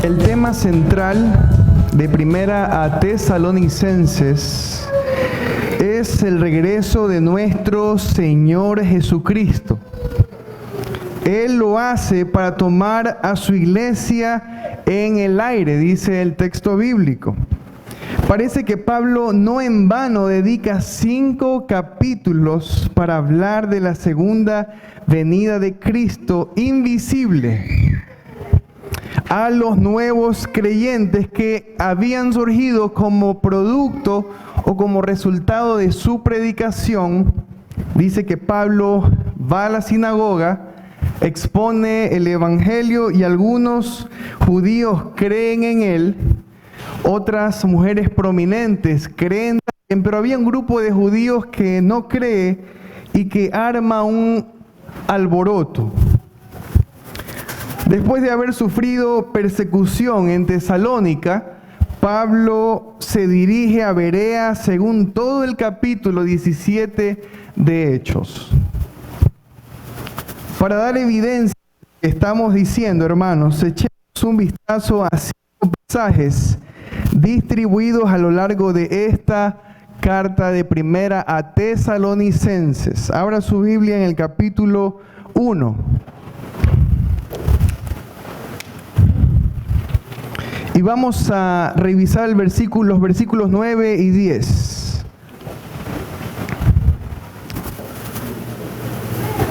El tema central de Primera a Tesalonicenses es el regreso de nuestro Señor Jesucristo. Él lo hace para tomar a su iglesia en el aire, dice el texto bíblico. Parece que Pablo no en vano dedica 5 capítulos para hablar de la segunda venida de Cristo invisible a los nuevos creyentes que habían surgido como producto o como resultado de su predicación. Dice que Pablo va a la sinagoga, expone el evangelio y algunos judíos creen en él, otras mujeres prominentes creen también, pero había un grupo de judíos que no cree y que arma un alboroto. Después de haber sufrido persecución en Tesalónica, Pablo se dirige a Berea según todo el capítulo 17 de Hechos. Para dar evidencia a lo que estamos diciendo, hermanos, echemos un vistazo a 5 pasajes distribuidos a lo largo de esta carta de Primera a Tesalonicenses. Abra su Biblia en el capítulo 1. Y vamos a revisar los versículos 9 y 10.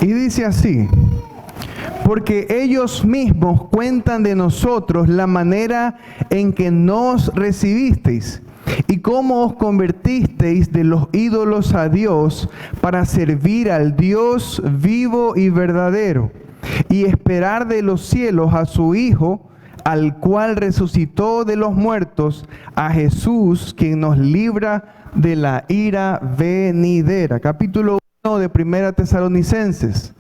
Y dice así: porque ellos mismos cuentan de nosotros la manera en que nos recibisteis y cómo os convertisteis de los ídolos a Dios para servir al Dios vivo y verdadero y esperar de los cielos a su Hijo, al cual resucitó de los muertos, a Jesús, quien nos libra de la ira venidera. Capítulo 1 de Primera Tesalonicenses.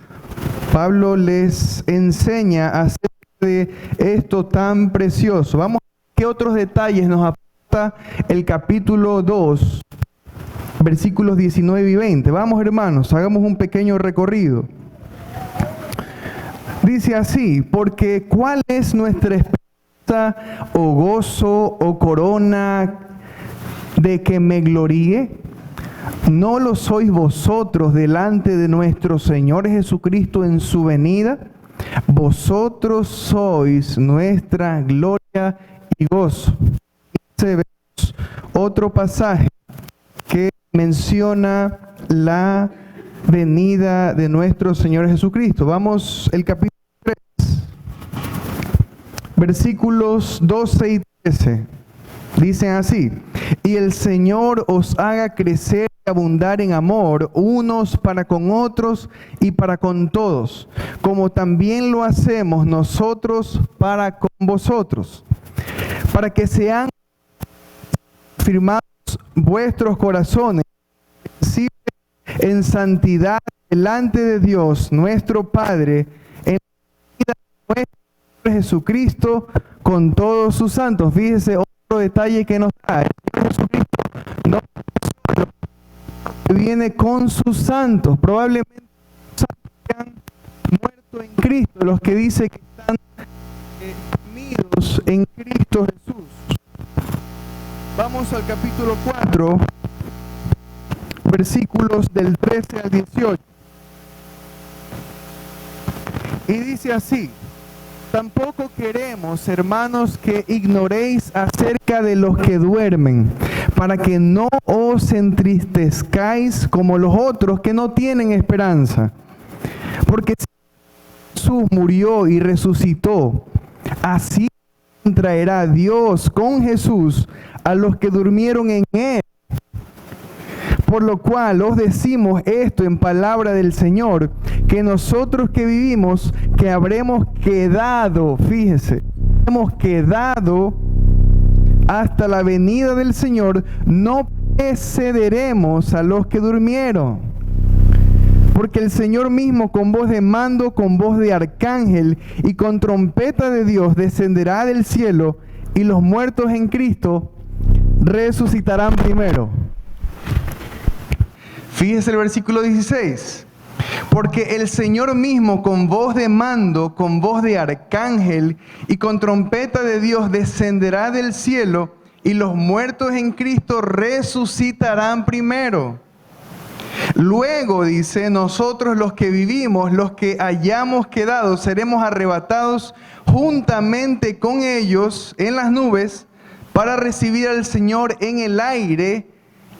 Pablo les enseña acerca de esto tan precioso. Vamos a ver qué otros detalles nos aporta el capítulo 2, versículos 19 y 20. Vamos, hermanos, hagamos un pequeño recorrido. Dice así: porque ¿cuál es nuestra esperanza o gozo o corona de que me gloríe? ¿No lo sois vosotros delante de nuestro Señor Jesucristo en su venida? Vosotros sois nuestra gloria y gozo. Vemos otro pasaje que menciona la venida de nuestro Señor Jesucristo. Vamos, el capítulo 3, versículos 12 y 13. Dicen así: y el Señor os haga crecer y abundar en amor unos para con otros y para con todos, como también lo hacemos nosotros para con vosotros, para que sean firmados vuestros corazones en santidad delante de Dios nuestro Padre, en la vida de nuestro Jesucristo con todos sus santos. Fíjese otro detalle que nos da: el Señor Jesucristo no solo viene con sus santos, probablemente los santos que han muerto en Cristo, los que dice que están dormidos en Cristo Jesús. Vamos al capítulo 4, versículos del 13 al 18. Y dice así: tampoco queremos, hermanos, que ignoréis acerca de los que duermen, para que no os entristezcáis como los otros que no tienen esperanza. Porque Jesús murió y resucitó, así traerá Dios con Jesús a los que durmieron en él. Por lo cual os decimos esto en palabra del Señor, que nosotros que vivimos, que habremos quedado, fíjese, hemos quedado hasta la venida del Señor, no precederemos a los que durmieron. Porque el Señor mismo, con voz de mando, con voz de arcángel y con trompeta de Dios, descenderá del cielo, y los muertos en Cristo resucitarán primero. Fíjese el versículo 16. Porque el Señor mismo, con voz de mando, con voz de arcángel y con trompeta de Dios, descenderá del cielo, y los muertos en Cristo resucitarán primero. Luego, dice, nosotros los que vivimos, los que hayamos quedado, seremos arrebatados juntamente con ellos en las nubes para recibir al Señor en el aire,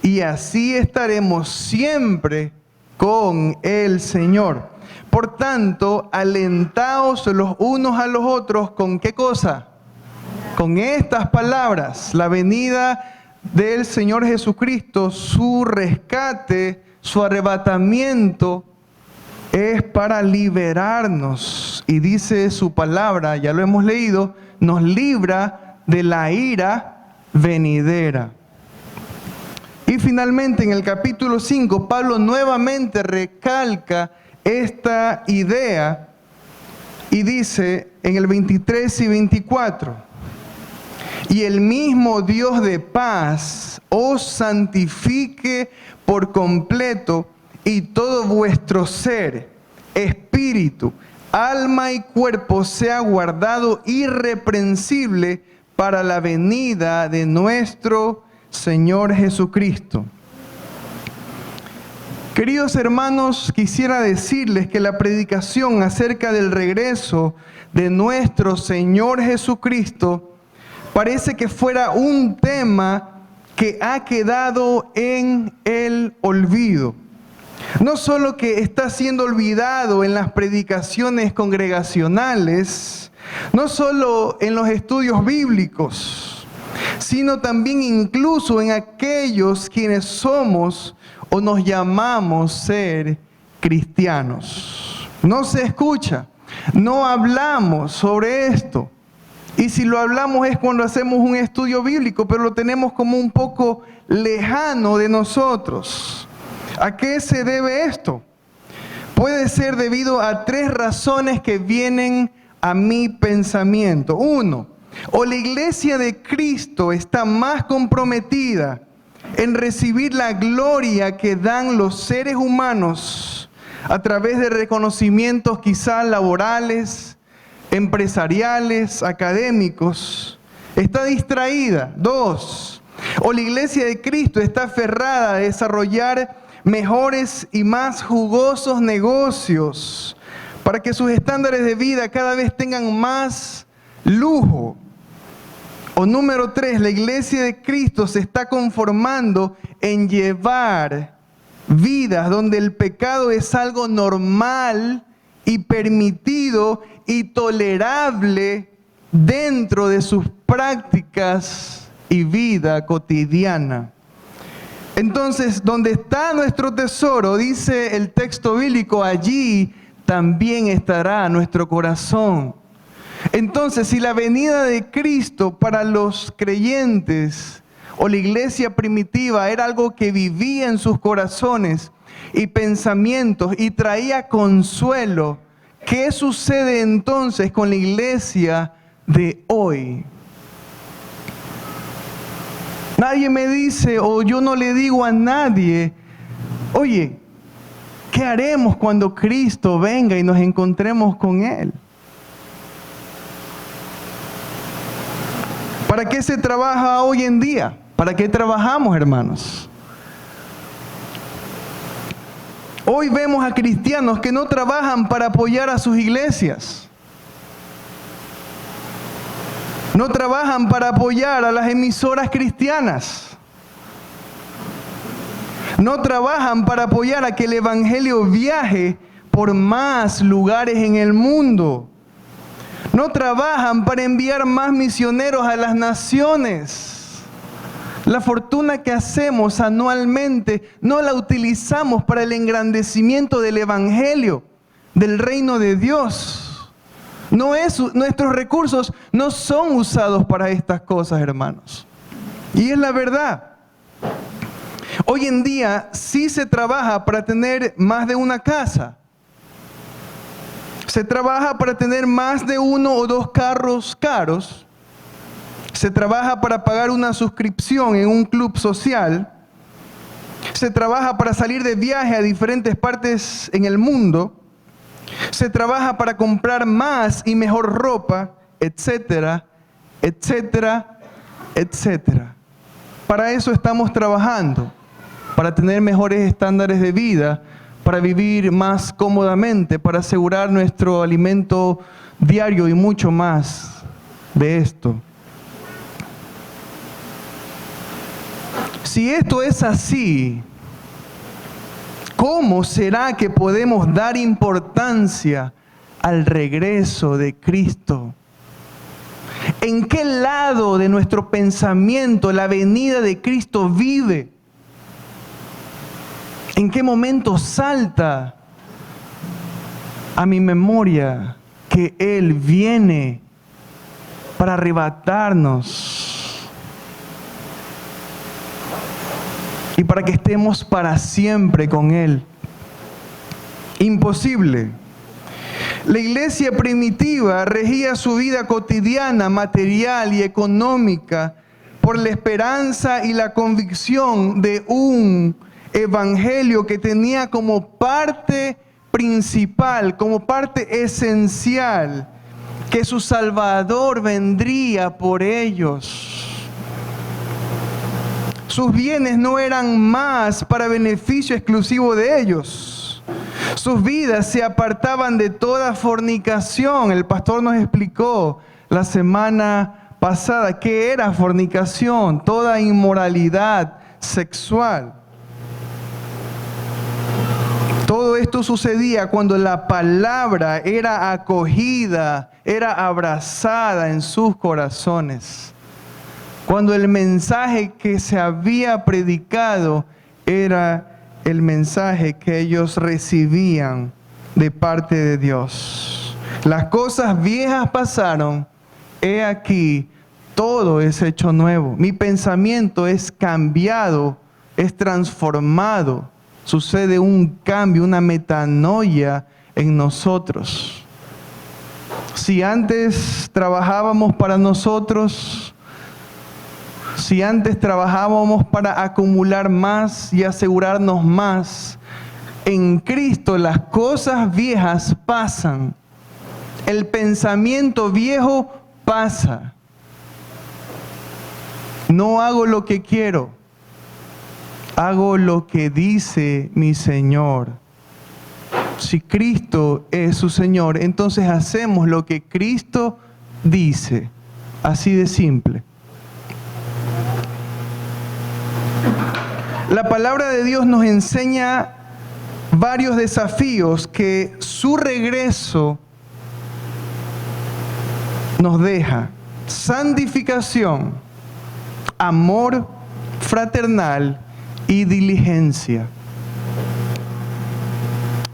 y así estaremos siempre con el Señor. Por tanto, alentaos los unos a los otros, ¿con qué cosa? Con estas palabras: la venida del Señor Jesucristo, su rescate, su arrebatamiento, es para liberarnos. Y dice su palabra, ya lo hemos leído, nos libra de la ira venidera. Y finalmente en el capítulo 5, Pablo nuevamente recalca esta idea y dice en el 23 y 24: y el mismo Dios de paz os santifique por completo, y todo vuestro ser, espíritu, alma y cuerpo sea guardado irreprensible para la venida de nuestro Señor Jesucristo. Queridos hermanos, quisiera decirles que la predicación acerca del regreso de nuestro Señor Jesucristo parece que fuera un tema que ha quedado en el olvido. No solo que está siendo olvidado en las predicaciones congregacionales, no solo en los estudios bíblicos, sino también incluso en aquellos quienes somos o nos llamamos ser cristianos. No se escucha, no hablamos sobre esto. Y si lo hablamos es cuando hacemos un estudio bíblico, pero lo tenemos como un poco lejano de nosotros. ¿A qué se debe esto? Puede ser debido a 3 razones que vienen a mi pensamiento. 1, o la iglesia de Cristo está más comprometida en recibir la gloria que dan los seres humanos a través de reconocimientos quizás laborales, empresariales, académicos, está distraída. 2, o la iglesia de Cristo está aferrada a desarrollar mejores y más jugosos negocios para que sus estándares de vida cada vez tengan más lujo. O número 3, la iglesia de Cristo se está conformando en llevar vidas donde el pecado es algo normal y permitido y tolerable dentro de sus prácticas y vida cotidiana. Entonces, donde está nuestro tesoro, dice el texto bíblico, allí también estará nuestro corazón. Entonces, si la venida de Cristo para los creyentes o la iglesia primitiva era algo que vivía en sus corazones y pensamientos y traía consuelo, ¿qué sucede entonces con la iglesia de hoy? Nadie me dice, o yo no le digo a nadie, oye, ¿qué haremos cuando Cristo venga y nos encontremos con Él? ¿Para qué se trabaja hoy en día? ¿Para qué trabajamos, hermanos? Hoy vemos a cristianos que no trabajan para apoyar a sus iglesias. No trabajan para apoyar a las emisoras cristianas. No trabajan para apoyar a que el evangelio viaje por más lugares en el mundo. No trabajan para enviar más misioneros a las naciones. La fortuna que hacemos anualmente no la utilizamos para el engrandecimiento del evangelio, del reino de Dios. Nuestros recursos no son usados para estas cosas, hermanos. Y es la verdad. Hoy en día sí se trabaja para tener más de una casa. Se trabaja para tener más de 1 o 2 carros caros. Se trabaja para pagar una suscripción en un club social. Se trabaja para salir de viaje a diferentes partes en el mundo. Se trabaja para comprar más y mejor ropa, etcétera, etcétera, etcétera. Para eso estamos trabajando, para tener mejores estándares de vida, para vivir más cómodamente, para asegurar nuestro alimento diario y mucho más de esto. Si esto es así, ¿cómo será que podemos dar importancia al regreso de Cristo? ¿En qué lado de nuestro pensamiento la venida de Cristo vive? ¿En qué momento salta a mi memoria que Él viene para arrebatarnos y para que estemos para siempre con Él? Imposible. La iglesia primitiva regía su vida cotidiana, material y económica por la esperanza y la convicción de un evangelio que tenía como parte principal, como parte esencial, que su Salvador vendría por ellos. Sus bienes no eran más para beneficio exclusivo de ellos. Sus vidas se apartaban de toda fornicación. El pastor nos explicó la semana pasada qué era fornicación, toda inmoralidad sexual. Todo esto sucedía cuando la palabra era acogida, era abrazada en sus corazones. Cuando el mensaje que se había predicado era el mensaje que ellos recibían de parte de Dios. Las cosas viejas pasaron, he aquí, todo es hecho nuevo. Mi pensamiento es cambiado, es transformado. Sucede un cambio, una metanoia en nosotros. Si antes trabajábamos para nosotros, si antes trabajábamos para acumular más y asegurarnos más, en Cristo las cosas viejas pasan. El pensamiento viejo pasa. No hago lo que quiero, hago lo que dice mi Señor. Si Cristo es su Señor, entonces hacemos lo que Cristo dice. Así de simple. La palabra de Dios nos enseña varios desafíos que su regreso nos deja. Santificación, amor fraternal y diligencia.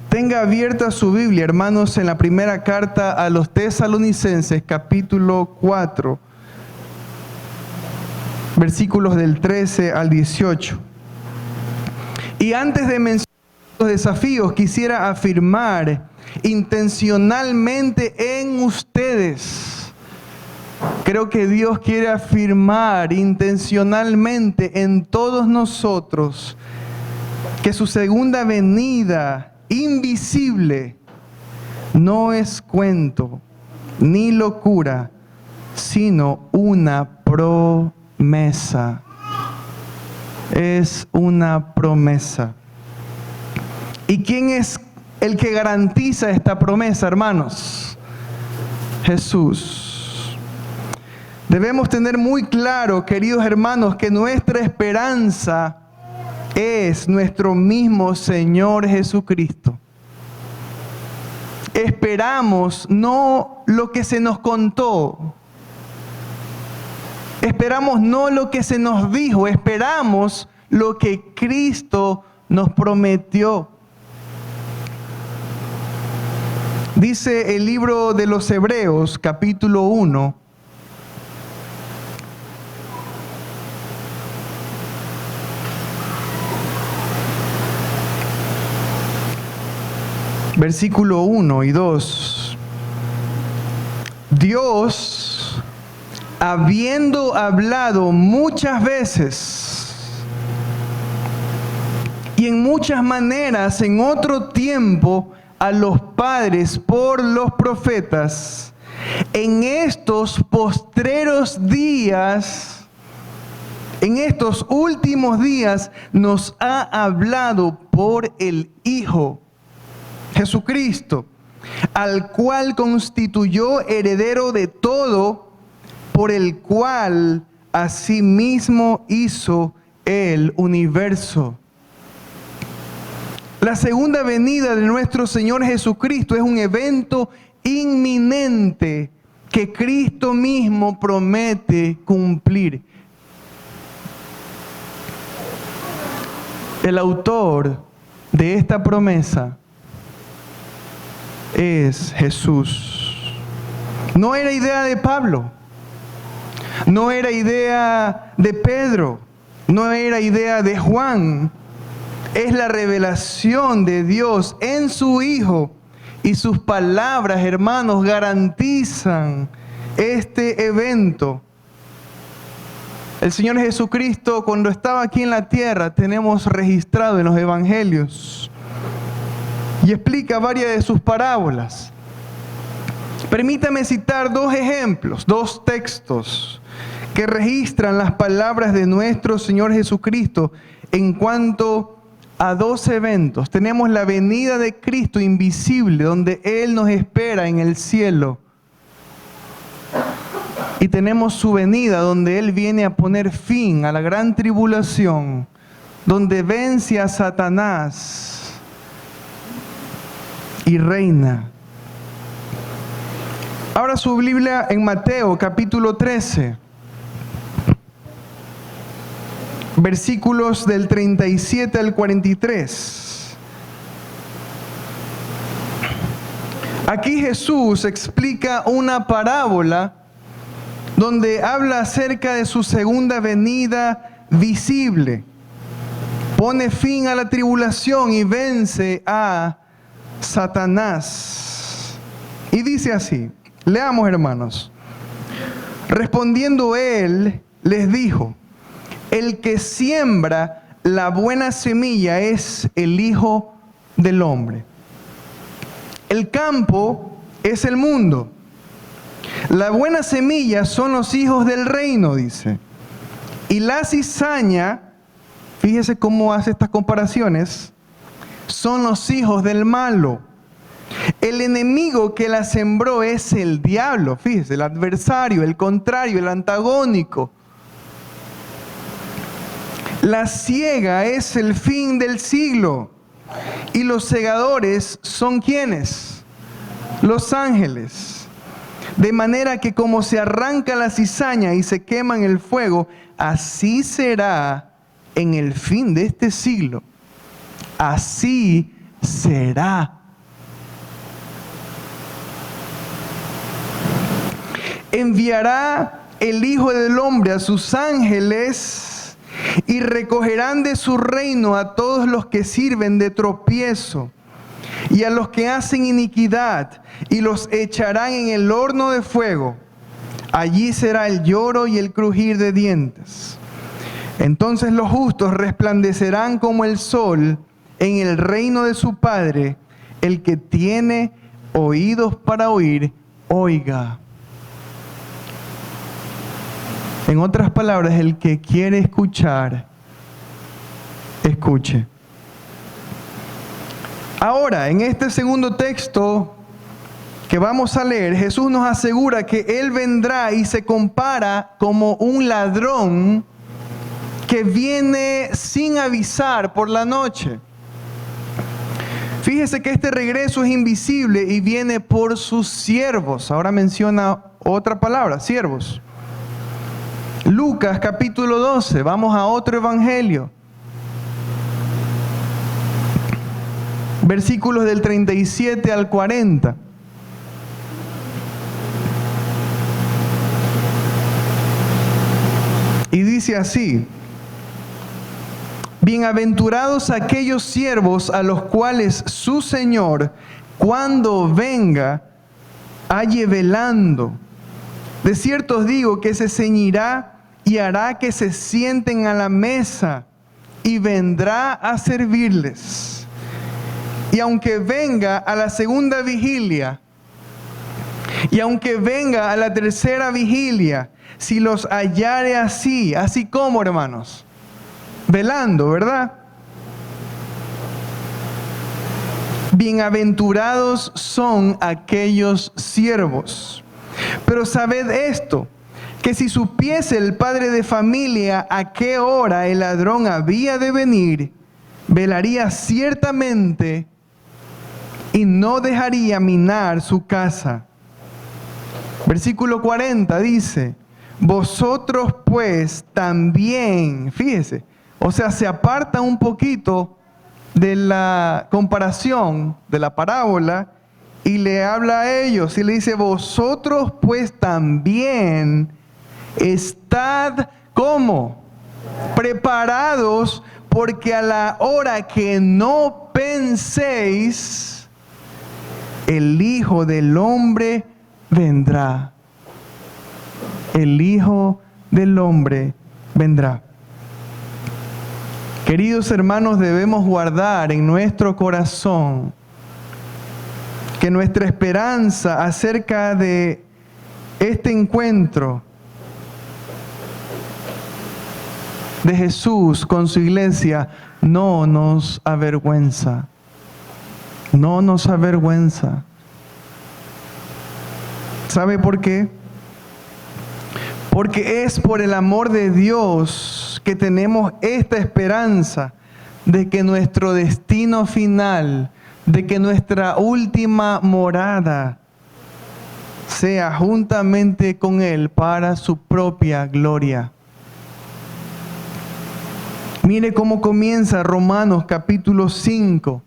Tenga abierta su Biblia, hermanos, en la primera carta a los Tesalonicenses, capítulo 4, versículos del 13 al 18. Y antes de mencionar los desafíos, quisiera afirmar intencionalmente en ustedes. Creo que Dios quiere afirmar intencionalmente en todos nosotros que su segunda venida invisible no es cuento ni locura, sino una promesa. Es una promesa. ¿Y quién es el que garantiza esta promesa, hermanos? Jesús. Debemos tener muy claro, queridos hermanos, que nuestra esperanza es nuestro mismo Señor Jesucristo. Esperamos no lo que se nos contó. Esperamos no lo que se nos dijo, esperamos lo que Cristo nos prometió. Dice el libro de los Hebreos, capítulo 1, versículo 1 y 2. Dios, habiendo hablado muchas veces y en muchas maneras en otro tiempo a los padres por los profetas, en estos postreros días, en estos últimos días, nos ha hablado por el Hijo, Jesucristo, al cual constituyó heredero de todo, por el cual asimismo hizo el universo. La segunda venida de nuestro Señor Jesucristo es un evento inminente que Cristo mismo promete cumplir. El autor de esta promesa es Jesús. No era idea de Pablo, no era idea de Pedro, no era idea de Juan. Es la revelación de Dios en su Hijo, y sus palabras, hermanos, garantizan este evento. El Señor Jesucristo, cuando estaba aquí en la tierra, tenemos registrado en los evangelios, y explica varias de sus parábolas. Permítame citar dos ejemplos, dos textos que registran las palabras de nuestro Señor Jesucristo en cuanto a dos eventos. Tenemos la venida de Cristo invisible, donde Él nos espera en el cielo. Y tenemos su venida, donde Él viene a poner fin a la gran tribulación, donde vence a Satanás y reina. Ahora su Biblia en Mateo capítulo 13. Versículos del 37 al 43. Aquí Jesús explica una parábola donde habla acerca de su segunda venida visible. Pone fin a la tribulación y vence a Satanás. Y dice así, leamos, hermanos. Respondiendo él, les dijo: el que siembra la buena semilla es el Hijo del Hombre. El campo es el mundo. La buena semilla son los hijos del reino, dice. Y la cizaña, fíjese cómo hace estas comparaciones, son los hijos del malo. El enemigo que la sembró es el diablo, fíjese, el adversario, el contrario, el antagónico. La siega es el fin del siglo, y los segadores son ¿quiénes? Los ángeles. De manera que como se arranca la cizaña y se quema en el fuego, así será en el fin de este siglo. Así será. Enviará el Hijo del Hombre a sus ángeles, y recogerán de su reino a todos los que sirven de tropiezo y a los que hacen iniquidad, y los echarán en el horno de fuego. Allí será el lloro y el crujir de dientes. Entonces los justos resplandecerán como el sol en el reino de su Padre. El que tiene oídos para oír, oiga. En otras palabras, el que quiere escuchar, escuche. Ahora, en este segundo texto que vamos a leer, Jesús nos asegura que Él vendrá y se compara como un ladrón que viene sin avisar por la noche. Fíjese que este regreso es invisible y viene por sus siervos. Ahora menciona otra palabra, siervos. Lucas capítulo 12, vamos a otro evangelio. Versículos del 37 al 40. Y dice así: bienaventurados aquellos siervos a los cuales su Señor, cuando venga, halle velando. De cierto os digo que se ceñirá y hará que se sienten a la mesa y vendrá a servirles. Y aunque venga a la segunda vigilia, y aunque venga a la tercera vigilia, si los hallare así como, hermanos, velando, ¿verdad? Bienaventurados son aquellos siervos. Pero sabed esto, que si supiese el padre de familia a qué hora el ladrón había de venir, velaría ciertamente y no dejaría minar su casa. Versículo 40 dice, vosotros pues también, fíjese, o sea, se aparta un poquito de la comparación de la parábola y le habla a ellos y le dice, vosotros pues también estad, ¿cómo? Preparados, porque a la hora que no penséis, el Hijo del Hombre vendrá. El Hijo del Hombre vendrá. Queridos hermanos, debemos guardar en nuestro corazón que nuestra esperanza acerca de este encuentro de Jesús con su iglesia no nos avergüenza. No nos avergüenza. ¿Sabe por qué? Porque es por el amor de Dios que tenemos esta esperanza de que nuestro destino final, de que nuestra última morada sea juntamente con Él para su propia gloria. Mire cómo comienza Romanos capítulo 5.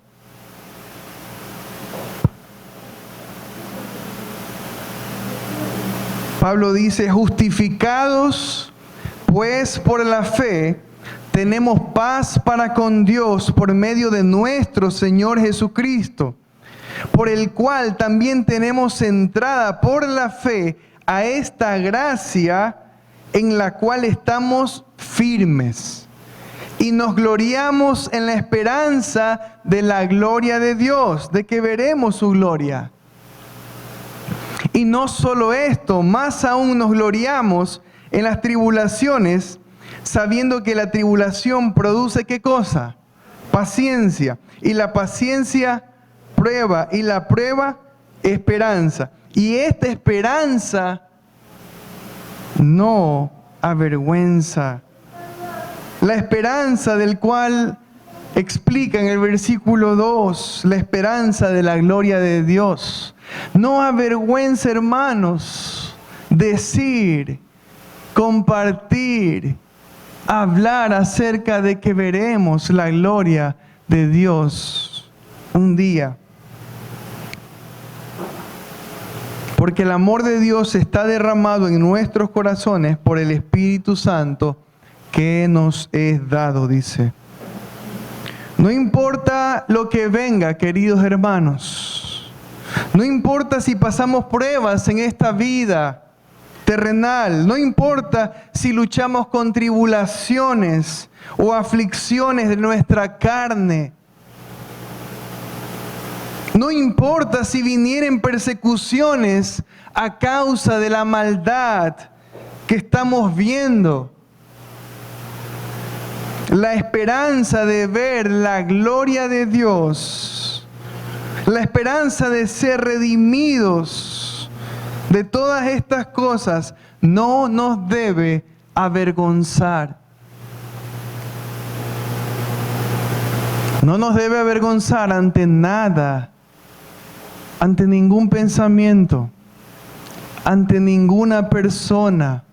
Pablo dice, justificados pues por la fe, tenemos paz para con Dios por medio de nuestro Señor Jesucristo, por el cual también tenemos entrada por la fe a esta gracia en la cual estamos firmes. Y nos gloriamos en la esperanza de la gloria de Dios, de que veremos su gloria. Y no solo esto, más aún nos gloriamos en las tribulaciones, sabiendo que la tribulación produce ¿qué cosa? Paciencia. Y la paciencia, prueba. Y la prueba, esperanza. Y esta esperanza no avergüenza. La esperanza del cual explica en el versículo 2, la esperanza de la gloria de Dios. No avergüenza, hermanos, decir, compartir, hablar acerca de que veremos la gloria de Dios un día. Porque el amor de Dios está derramado en nuestros corazones por el Espíritu Santo que nos es dado, dice. No importa lo que venga, queridos hermanos. No importa si pasamos pruebas en esta vida terrenal. No importa si luchamos con tribulaciones o aflicciones de nuestra carne. No importa si vinieren persecuciones a causa de la maldad que estamos viendo. La esperanza de ver la gloria de Dios, la esperanza de ser redimidos de todas estas cosas, no nos debe avergonzar. No nos debe avergonzar ante nada, ante ningún pensamiento, ante ninguna persona.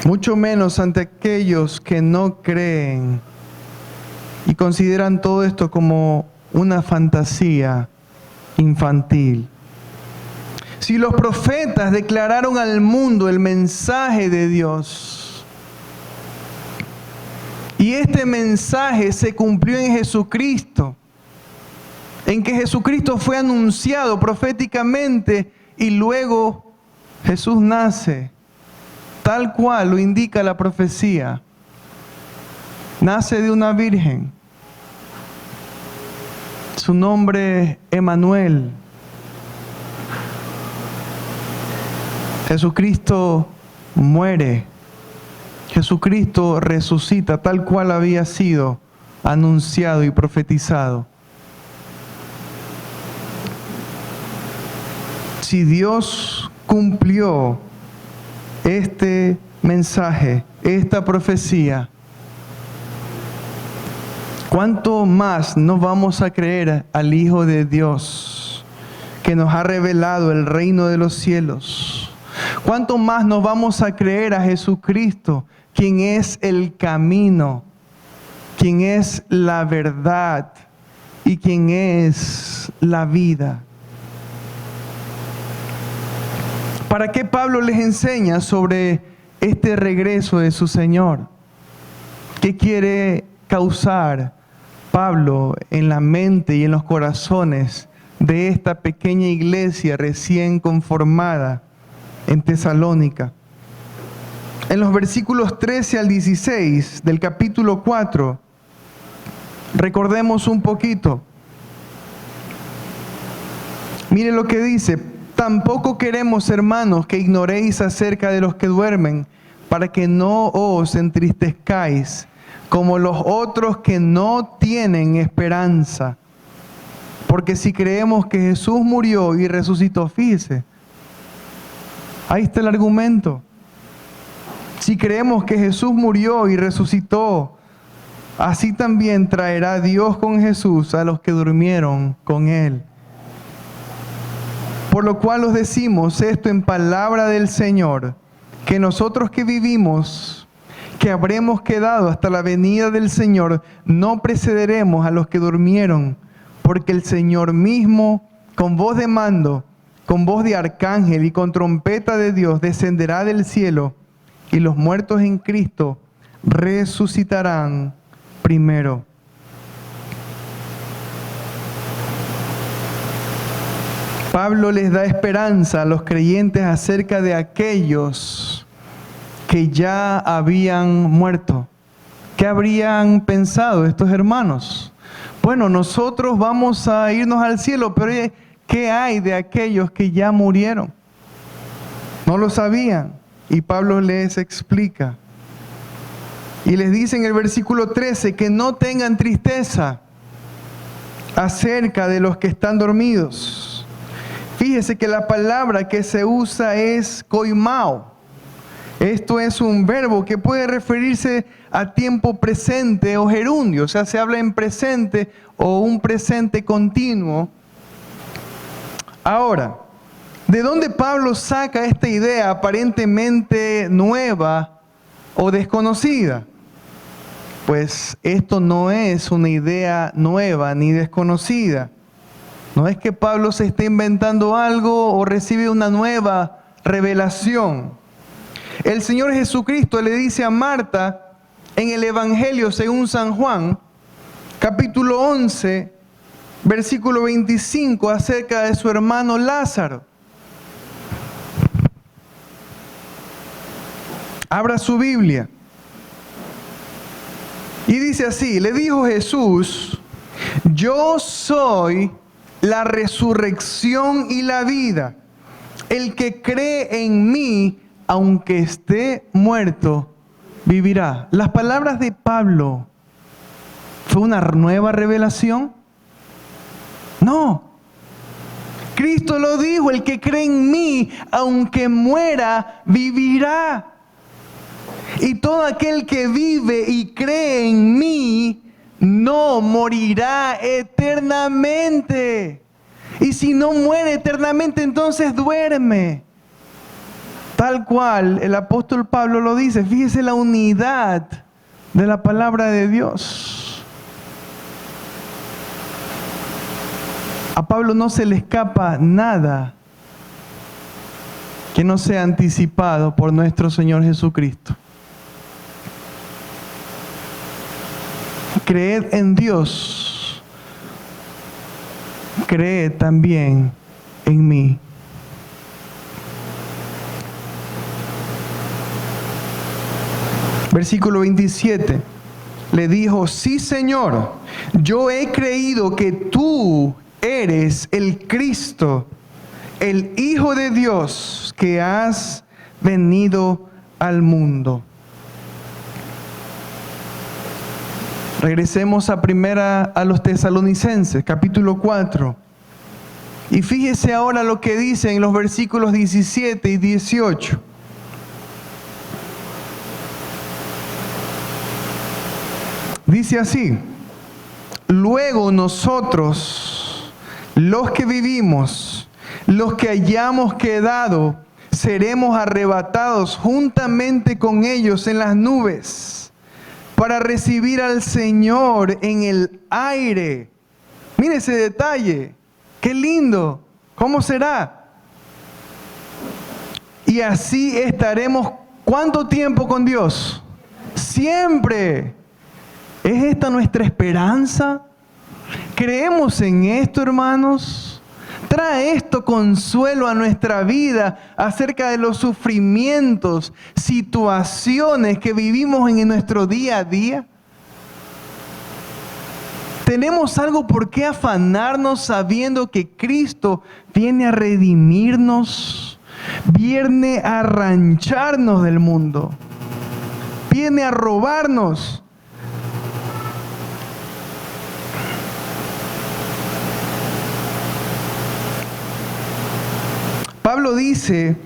Mucho menos ante aquellos que no creen y consideran todo esto como una fantasía infantil. Si los profetas declararon al mundo el mensaje de Dios, y este mensaje se cumplió en Jesucristo, en que Jesucristo fue anunciado proféticamente y luego Jesús nace, tal cual lo indica la profecía. nace de una virgen. Su nombre Emmanuel. Jesucristo muere. Jesucristo resucita tal cual había sido anunciado y profetizado. Si Dios cumplió este mensaje, esta profecía, ¿cuánto más no vamos a creer al Hijo de Dios que nos ha revelado el reino de los cielos? ¿Cuánto más nos vamos a creer a Jesucristo, quien es el camino, quien es la verdad y quien es la vida? ¿Para qué Pablo les enseña sobre este regreso de su Señor? ¿Qué quiere causar Pablo en la mente y en los corazones de esta pequeña iglesia recién conformada en Tesalónica? En los versículos 13 al 16 del capítulo 4, recordemos un poquito. Mire lo que dice: tampoco queremos, hermanos, que ignoréis acerca de los que duermen, para que no os entristezcáis, como los otros que no tienen esperanza. Porque si creemos que Jesús murió y resucitó, fíjese, ahí está el argumento. Si creemos que Jesús murió y resucitó, así también traerá Dios con Jesús a los que durmieron con Él. Por lo cual os decimos esto en palabra del Señor, que nosotros que vivimos, que habremos quedado hasta la venida del Señor, no precederemos a los que durmieron, porque el Señor mismo, con voz de mando, con voz de arcángel y con trompeta de Dios, descenderá del cielo, y los muertos en Cristo resucitarán primero. Pablo les da esperanza a los creyentes acerca de aquellos que ya habían muerto. ¿Qué habrían pensado estos hermanos? Bueno, nosotros vamos a irnos al cielo, pero ¿qué hay de aquellos que ya murieron? No lo sabían. Y Pablo les explica. Y les dice en el versículo 13 que no tengan tristeza acerca de los que están dormidos. Fíjese que la palabra que se usa es koimao. Esto es un verbo que puede referirse a tiempo presente o gerundio, o sea, se habla en presente o un presente continuo. Ahora, ¿de dónde Pablo saca esta idea aparentemente nueva o desconocida? Pues esto no es una idea nueva ni desconocida. No es que Pablo se esté inventando algo o recibe una nueva revelación. El Señor Jesucristo le dice a Marta en el Evangelio según San Juan, capítulo 11, versículo 25, acerca de su hermano Lázaro. Abra su Biblia. Y dice así: le dijo Jesús: yo soy la resurrección y la vida. El que cree en mí, aunque esté muerto, vivirá. Las palabras de Pablo, ¿fue una nueva revelación? No. Cristo lo dijo: el que cree en mí, aunque muera, vivirá. Y todo aquel que vive y cree en mí, no morirá eternamente. Y si no muere eternamente, entonces duerme. Tal cual el apóstol Pablo lo dice. Fíjese la unidad de la palabra de Dios. A Pablo no se le escapa nada que no sea anticipado por nuestro Señor Jesucristo. Creed en Dios, creed también en mí. Versículo 27. le dijo: sí, Señor, yo he creído que tú eres el Cristo, el Hijo de Dios, que has venido al mundo. Regresemos a los Tesalonicenses, capítulo 4. Y fíjese ahora lo que dice en los versículos 17 y 18. Dice así: luego nosotros, los que vivimos, los que hayamos quedado, seremos arrebatados juntamente con ellos en las nubes, para recibir al Señor en el aire. Mire ese detalle. ¡Qué lindo! ¿Cómo será? Y así estaremos, ¿cuánto tiempo con Dios? Siempre. ¿Es esta nuestra esperanza? ¿Creemos en esto, hermanos? ¿Trae esto consuelo a nuestra vida acerca de los sufrimientos, situaciones que vivimos en nuestro día a día? ¿Tenemos algo por qué afanarnos sabiendo que Cristo viene a redimirnos, viene a arrancharnos del mundo, viene a robarnos? Pablo dice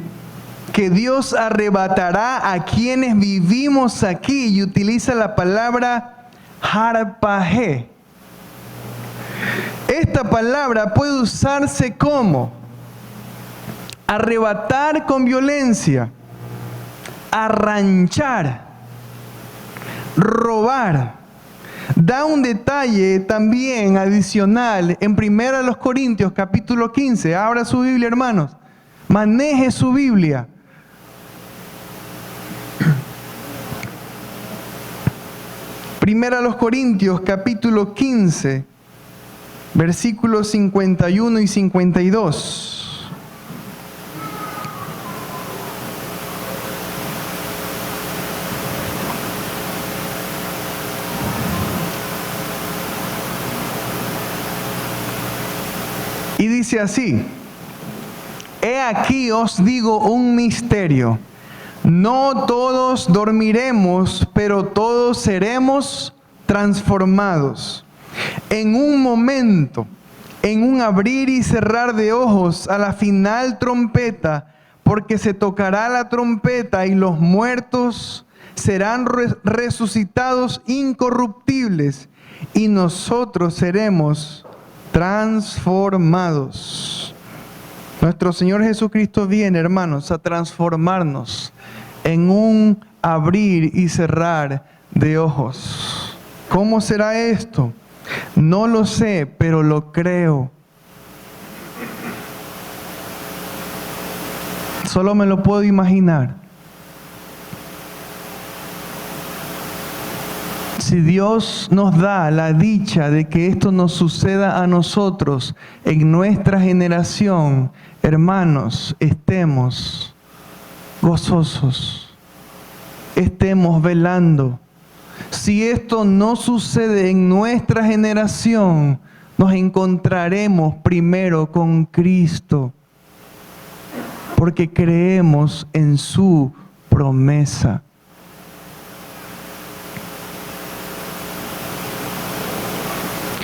que Dios arrebatará a quienes vivimos aquí y utiliza la palabra harpaje. Esta palabra puede usarse como arrebatar con violencia, arranchar, robar. Da un detalle también adicional en 1 Corintios capítulo 15. Abra su Biblia, hermanos. Maneje su Biblia. Primera a los Corintios, capítulo 15, versículos 51 y 52. Y dice así: he aquí os digo un misterio. No todos dormiremos, pero todos seremos transformados. En un momento, en un abrir y cerrar de ojos, a la final trompeta, porque se tocará la trompeta y los muertos serán resucitados incorruptibles y nosotros seremos transformados. Nuestro Señor Jesucristo viene, hermanos, a transformarnos en un abrir y cerrar de ojos. ¿Cómo será esto? No lo sé, pero lo creo. Solo me lo puedo imaginar. Si Dios nos da la dicha de que esto nos suceda a nosotros en nuestra generación, hermanos, estemos gozosos, estemos velando. Si esto no sucede en nuestra generación, nos encontraremos primero con Cristo, porque creemos en su promesa.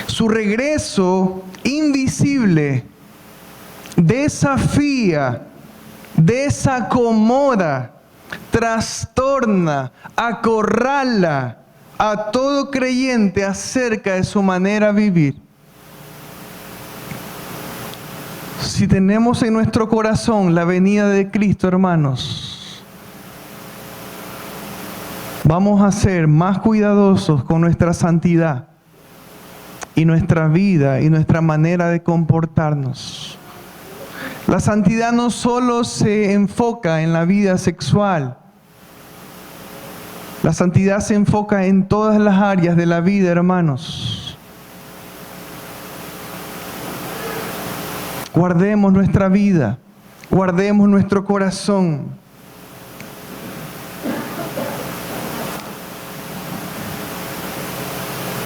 Su regreso invisible desafía, desacomoda, trastorna, acorrala a todo creyente acerca de su manera de vivir. Si tenemos en nuestro corazón la venida de Cristo, hermanos, vamos a ser más cuidadosos con nuestra santidad y nuestra vida y nuestra manera de comportarnos. La santidad no solo se enfoca en la vida sexual. La santidad se enfoca en todas las áreas de la vida, hermanos. Guardemos nuestra vida, guardemos nuestro corazón.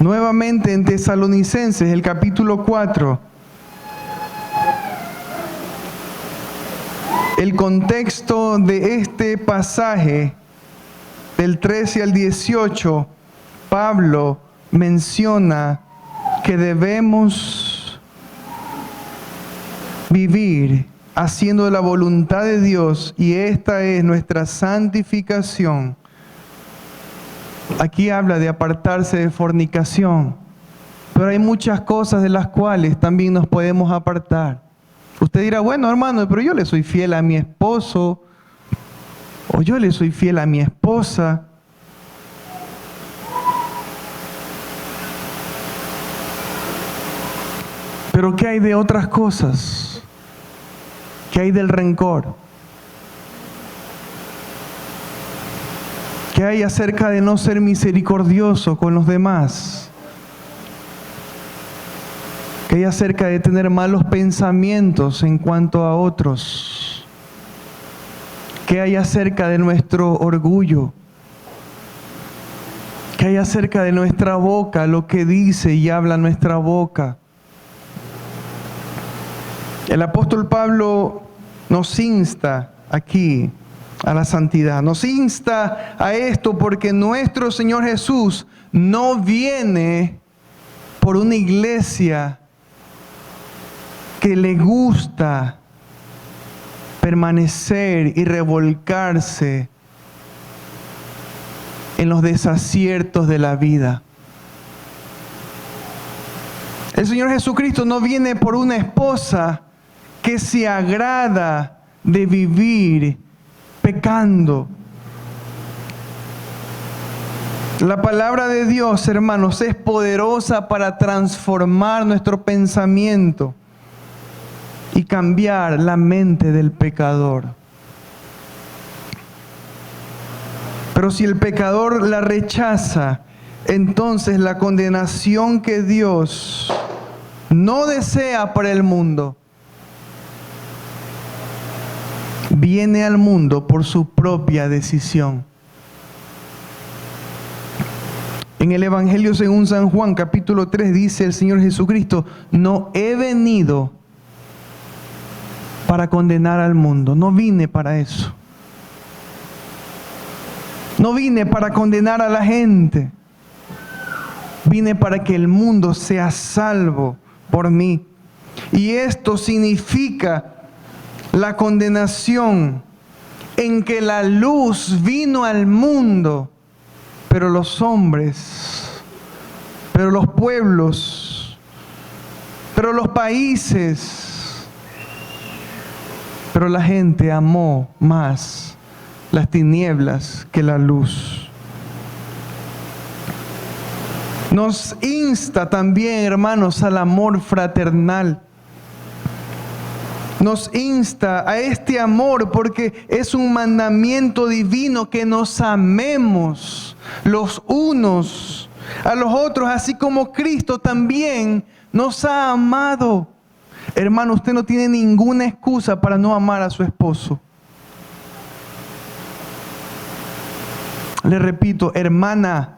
Nuevamente en Tesalonicenses, el capítulo 4. El contexto de este pasaje, del 13 al 18, Pablo menciona que debemos vivir haciendo la voluntad de Dios, y esta es nuestra santificación. Aquí habla de apartarse de fornicación, pero hay muchas cosas de las cuales también nos podemos apartar. Usted dirá, bueno, hermano, pero yo le soy fiel a mi esposo, o yo le soy fiel a mi esposa. Pero ¿qué hay de otras cosas? ¿Qué hay del rencor? ¿Qué hay acerca de no ser misericordioso con los demás? ¿Qué hay acerca de tener malos pensamientos en cuanto a otros? ¿Qué hay acerca de nuestro orgullo? ¿Qué hay acerca de nuestra boca, lo que dice y habla nuestra boca? El apóstol Pablo nos insta aquí a la santidad. Nos insta a esto porque nuestro Señor Jesús no viene por una iglesia que le gusta permanecer y revolcarse en los desaciertos de la vida. El Señor Jesucristo no viene por una esposa que se agrada de vivir pecando. La palabra de Dios, hermanos, es poderosa para transformar nuestro pensamiento y cambiar la mente del pecador. Pero si el pecador la rechaza, entonces la condenación que Dios no desea para el mundo viene al mundo por su propia decisión. En el Evangelio según San Juan, capítulo 3, dice el Señor Jesucristo: no he venido para condenar al mundo. No vine para eso. No vine para condenar a la gente. Vine para que el mundo sea salvo por mí. Y esto significa la condenación en que la luz vino al mundo, pero los hombres, pero los pueblos, pero los países, pero la gente amó más las tinieblas que la luz. Nos insta también, hermanos, al amor fraternal. Nos insta a este amor porque es un mandamiento divino que nos amemos los unos a los otros, así como Cristo también nos ha amado. Hermano, usted no tiene ninguna excusa para no amar a su esposo. Le repito, hermana,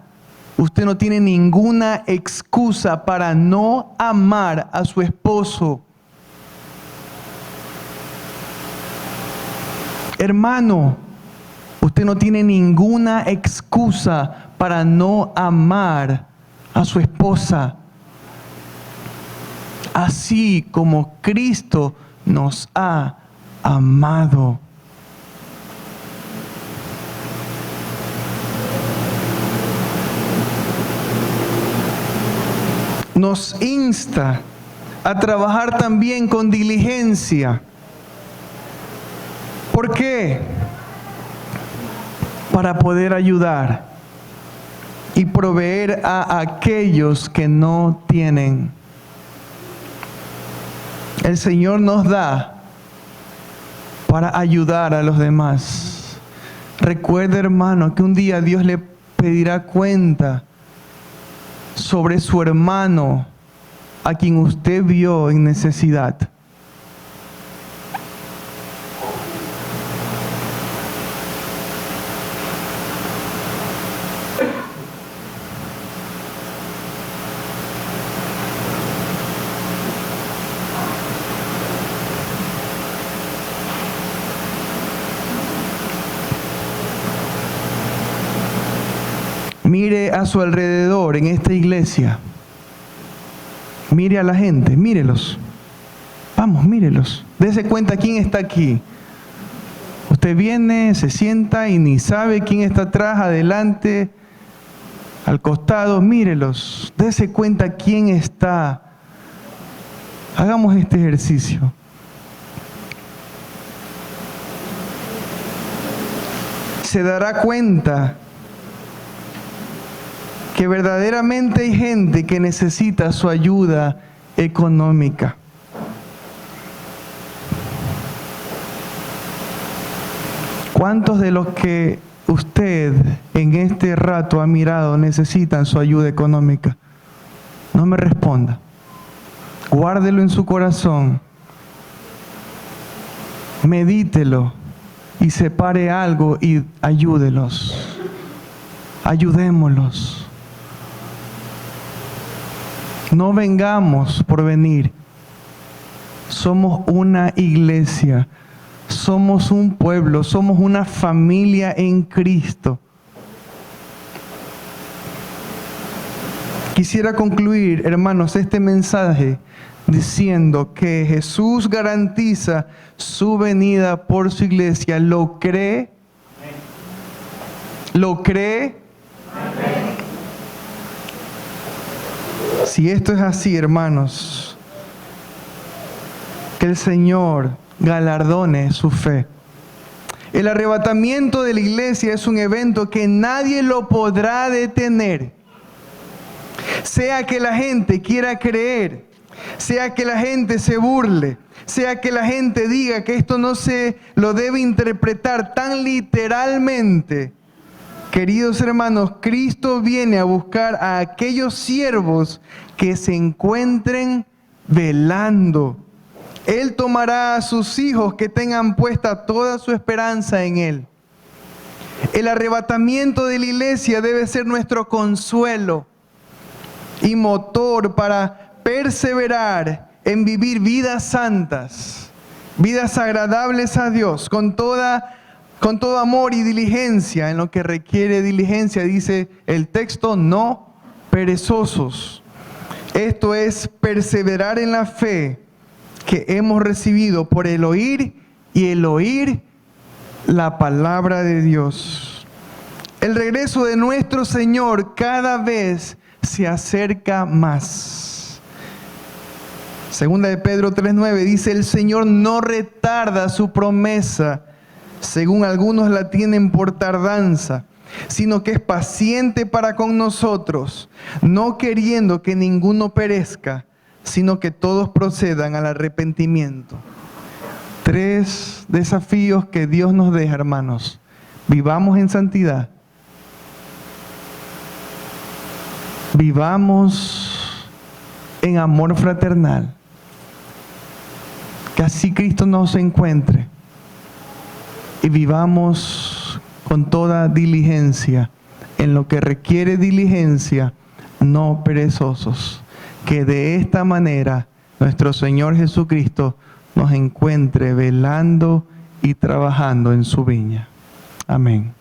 usted no tiene ninguna excusa para no amar a su esposo. Hermano, usted no tiene ninguna excusa para no amar a su esposa. Así como Cristo nos ha amado. Nos insta a trabajar también con diligencia. ¿Por qué? Para poder ayudar y proveer a aquellos que no tienen. El Señor nos da para ayudar a los demás. Recuerde, hermano, que un día Dios le pedirá cuenta sobre su hermano a quien usted vio en necesidad. Mire a su alrededor en esta iglesia. Mire a la gente, mírelos. Vamos, mírelos. Dese cuenta quién está aquí. Usted viene, se sienta y ni sabe quién está atrás, adelante, al costado. Mírelos. Dese cuenta quién está. Hagamos este ejercicio. Se dará cuenta que verdaderamente hay gente que necesita su ayuda económica. ¿Cuántos de los que usted en este rato ha mirado necesitan su ayuda económica? No me responda. Guárdelo en su corazón. Medítelo y separe algo y ayúdelos. Ayudémoslos. No vengamos por venir. Somos una iglesia. Somos un pueblo, somos una familia en Cristo. Quisiera concluir, hermanos, este mensaje diciendo que Jesús garantiza su venida por su iglesia. ¿Lo cree? ¿Lo cree? Si esto es así, hermanos, que el Señor galardone su fe. El arrebatamiento de la iglesia es un evento que nadie lo podrá detener. Sea que la gente quiera creer, sea que la gente se burle, sea que la gente diga que esto no se lo debe interpretar tan literalmente. Queridos hermanos, Cristo viene a buscar a aquellos siervos que se encuentren velando. Él tomará a sus hijos que tengan puesta toda su esperanza en Él. El arrebatamiento de la iglesia debe ser nuestro consuelo y motor para perseverar en vivir vidas santas, vidas agradables a Dios, con todo amor y diligencia. En lo que requiere diligencia, dice el texto, no perezosos. Esto es perseverar en la fe que hemos recibido por el oír y el oír la palabra de Dios. El regreso de nuestro Señor cada vez se acerca más. Segunda de Pedro 3:9 dice: el Señor no retarda su promesa, según algunos la tienen por tardanza, sino que es paciente para con nosotros, no queriendo que ninguno perezca, sino que todos procedan al arrepentimiento. 3 desafíos que Dios nos deja, hermanos. Vivamos en santidad. Vivamos en amor fraternal. Que así Cristo nos encuentre. Y vivamos con toda diligencia. En lo que requiere diligencia, no perezosos. Que de esta manera nuestro Señor Jesucristo nos encuentre velando y trabajando en su viña. Amén.